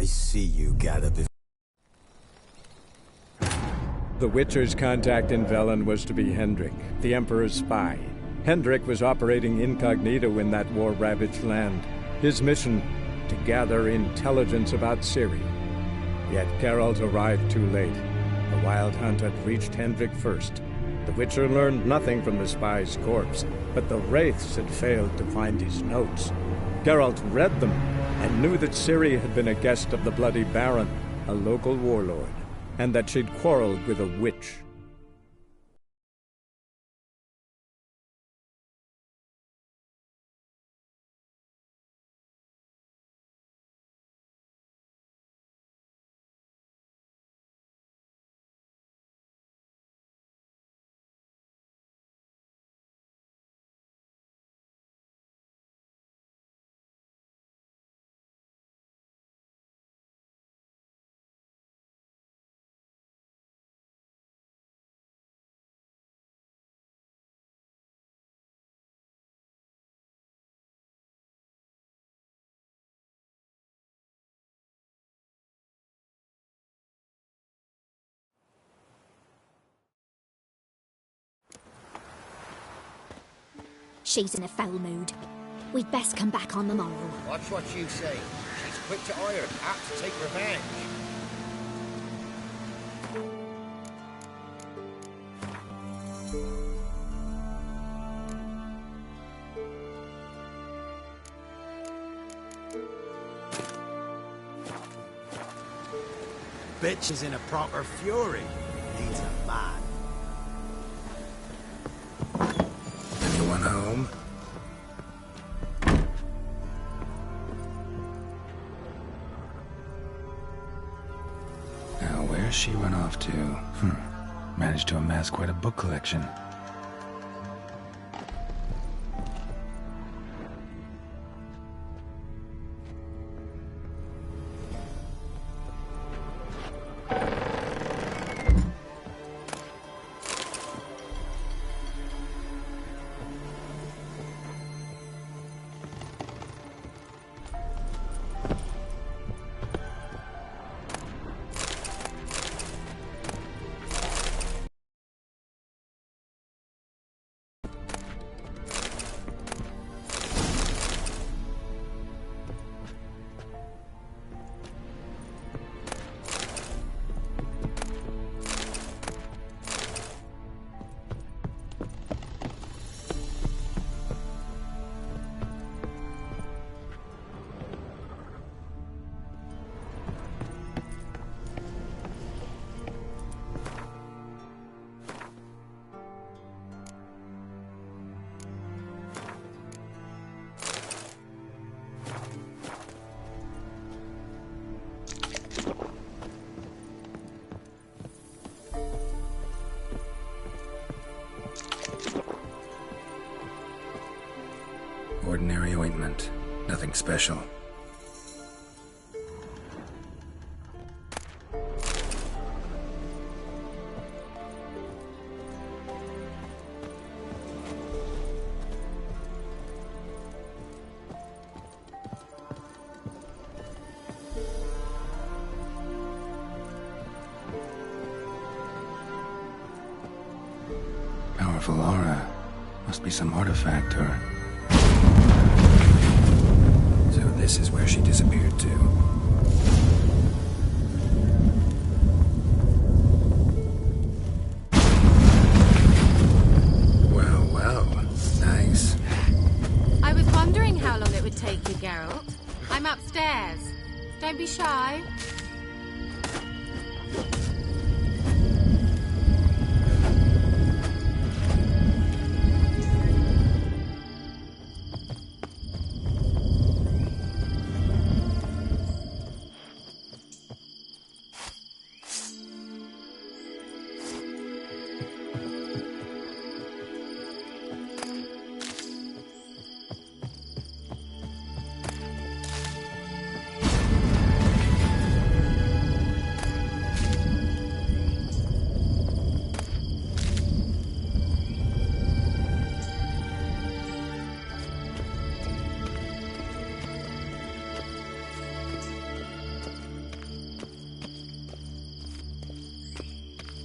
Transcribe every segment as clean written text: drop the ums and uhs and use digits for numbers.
I see you, Gallop. The Witcher's contact in Velen was to be Hendrik, the Emperor's spy. Hendrik was operating incognito in that war-ravaged land. His mission, to gather intelligence about Ciri. Yet Geralt arrived too late. The Wild Hunt had reached Hendrik first. The Witcher learned nothing from the spy's corpse, but the Wraiths had failed to find his notes. Geralt read them, and knew that Ciri had been a guest of the Bloody Baron, a local warlord, and that she'd quarreled with a witch. She's in a foul mood. We'd best come back on the morrow. Watch what you say. She's quick to ire, apt to take revenge. Bitch is in a proper fury. Needs a man. Anyone home? Now, where's she run off to? Managed to amass quite a book collection. Ordinary ointment. Nothing special. Powerful aura. Must be some artifact or... So this is where she disappeared to. Well, well. Nice. I was wondering how long it would take you, Geralt. I'm upstairs. Don't be shy.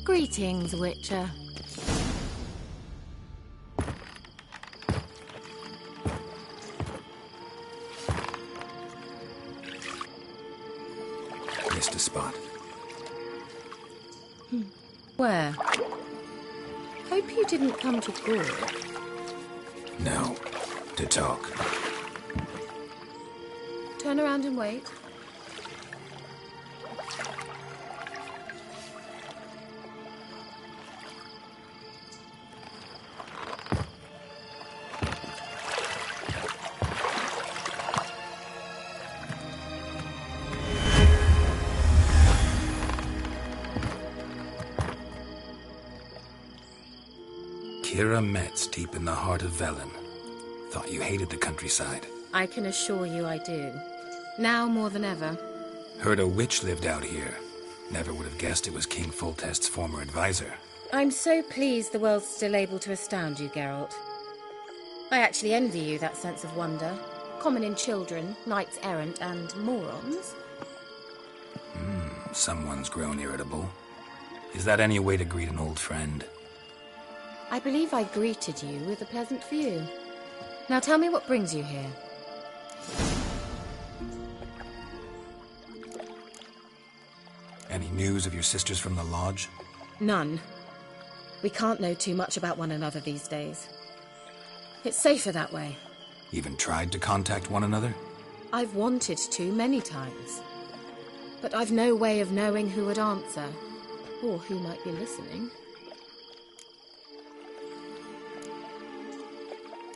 Greetings, Witcher. Missed a spot. Where? Hope you didn't come to Gore. No. To talk. Turn around and wait. Kira Metz, deep in the heart of Velen. Thought you hated the countryside. I can assure you I do. Now more than ever. Heard a witch lived out here. Never would have guessed it was King Foltest's former advisor. I'm so pleased the world's still able to astound you, Geralt. I actually envy you that sense of wonder. Common in children, knights errant, and morons. Someone's grown irritable. Is that any way to greet an old friend? I believe I greeted you with a pleasant view. Now tell me what brings you here. Any news of your sisters from the lodge? None. We can't know too much about one another these days. It's safer that way. Even tried to contact one another? I've wanted to many times. But I've no way of knowing who would answer, or who might be listening.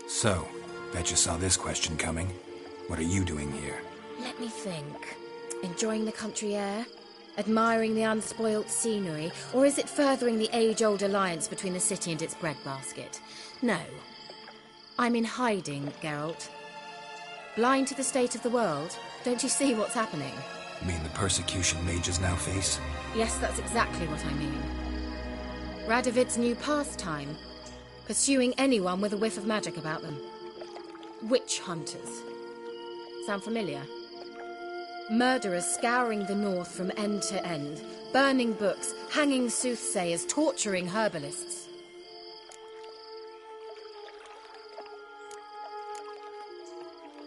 So, bet you saw this question coming. What are you doing here? Let me think. Enjoying the country air? Admiring the unspoilt scenery? Or is it furthering the age-old alliance between the city and its breadbasket? No. I'm in hiding, Geralt. Blind to the state of the world? Don't you see what's happening? You mean the persecution mages now face? Yes, that's exactly what I mean. Radovid's new pastime. Pursuing anyone with a whiff of magic about them. Witch hunters. Sound familiar? Murderers scouring the north from end to end, burning books, hanging soothsayers, torturing herbalists.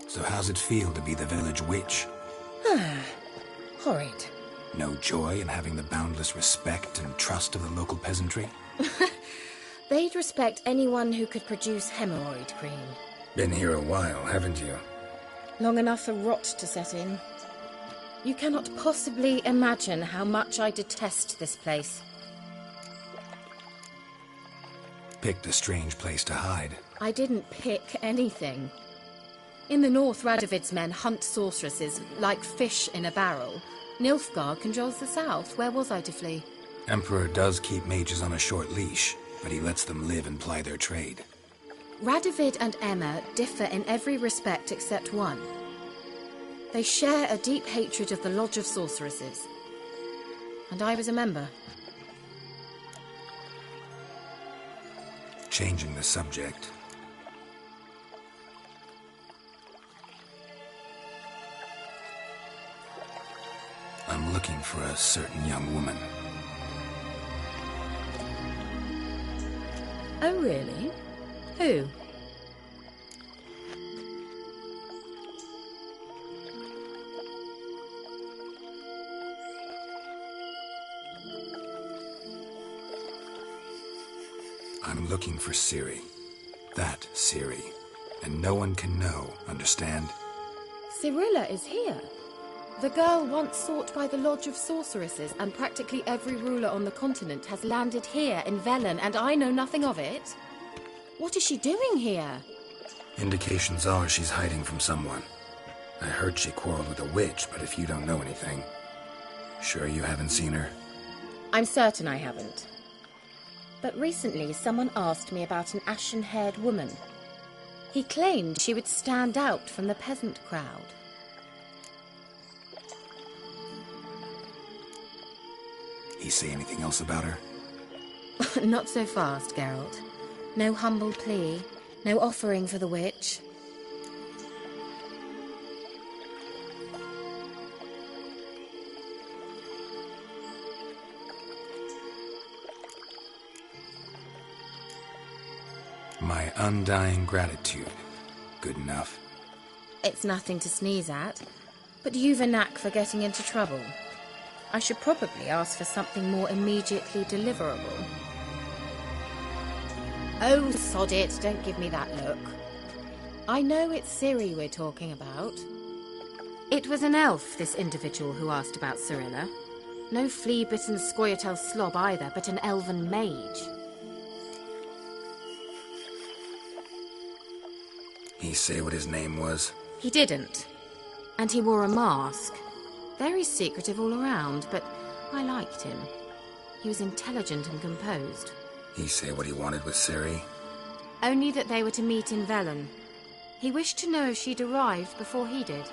So how's it feel to be the village witch? Horrid. No joy in having the boundless respect and trust of the local peasantry? They'd respect anyone who could produce hemorrhoid cream. Been here a while, haven't you? Long enough for rot to set in. You cannot possibly imagine how much I detest this place. Picked a strange place to hide. I didn't pick anything. In the north, Radovid's men hunt sorceresses like fish in a barrel. Nilfgaard controls the south. Where was I to flee? Emperor does keep mages on a short leash, but he lets them live and ply their trade. Radovid and Emma differ in every respect except one. They share a deep hatred of the Lodge of Sorceresses. And I was a member. Changing the subject. I'm looking for a certain young woman. Oh, really? Who? I'm looking for Ciri. That Ciri. And no one can know, understand? Cirilla is here. The girl once sought by the Lodge of Sorceresses, and practically every ruler on the continent has landed here in Velen, and I know nothing of it. What is she doing here? Indications are she's hiding from someone. I heard she quarreled with a witch, but if you don't know anything... Sure you haven't seen her? I'm certain I haven't. But recently someone asked me about an ashen-haired woman. He claimed she would stand out from the peasant crowd. He say anything else about her? Not so fast, Geralt. No humble plea, no offering for the witch. My undying gratitude. Good enough. It's nothing to sneeze at, but you've a knack for getting into trouble. I should probably ask for something more immediately deliverable. Oh, sod it, don't give me that look. I know it's Ciri we're talking about. It was an elf, this individual who asked about Cirilla. No flea-bitten Scoia'tael slob either, but an elven mage. He say what his name was? He didn't. And he wore a mask. Very secretive all around, but I liked him. He was intelligent and composed. He say what he wanted with Ciri? Only that they were to meet in Velen. He wished to know if she'd arrived before he did.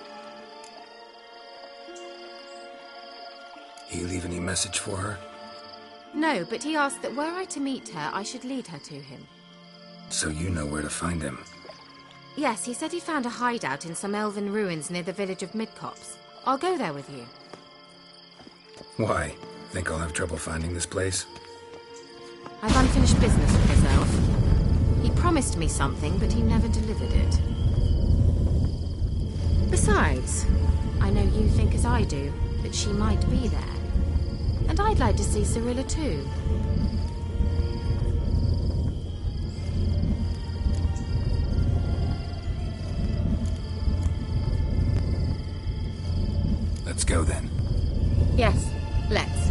He leave any message for her? No, but he asked that were I to meet her, I should lead her to him. So you know where to find him? Yes, he said he found a hideout in some elven ruins near the village of Midcopse. I'll go there with you. Why? Think I'll have trouble finding this place? I've unfinished business with this elf. He promised me something, but he never delivered it. Besides, I know you think as I do, that she might be there. And I'd like to see Cirilla too. Let's go then. Yes, let's.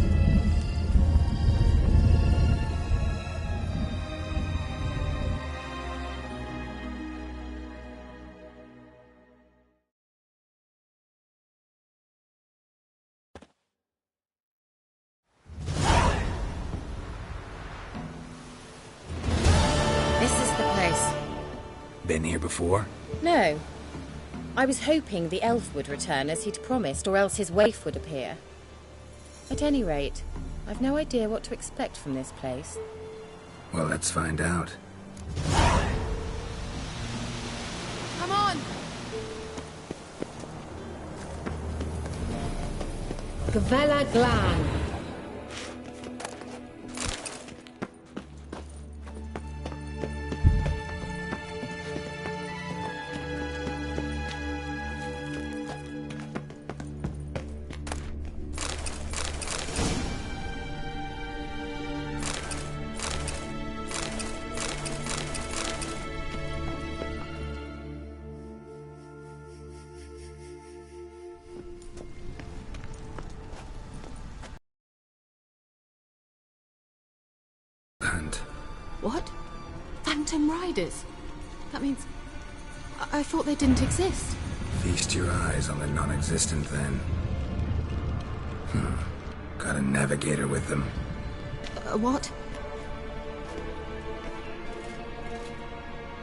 This is the place. Been here before? No. I was hoping the elf would return as he'd promised, or else his waif would appear. At any rate, I've no idea what to expect from this place. Well, let's find out. Come on! Gavella Glan. What? Phantom Riders? That means... I thought they didn't exist. Feast your eyes on the non-existent, then. Got a navigator with them. What?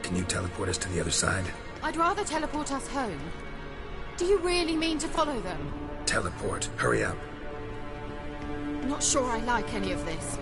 Can you teleport us to the other side? I'd rather teleport us home. Do you really mean to follow them? Teleport. Hurry up. Not sure I like any of this.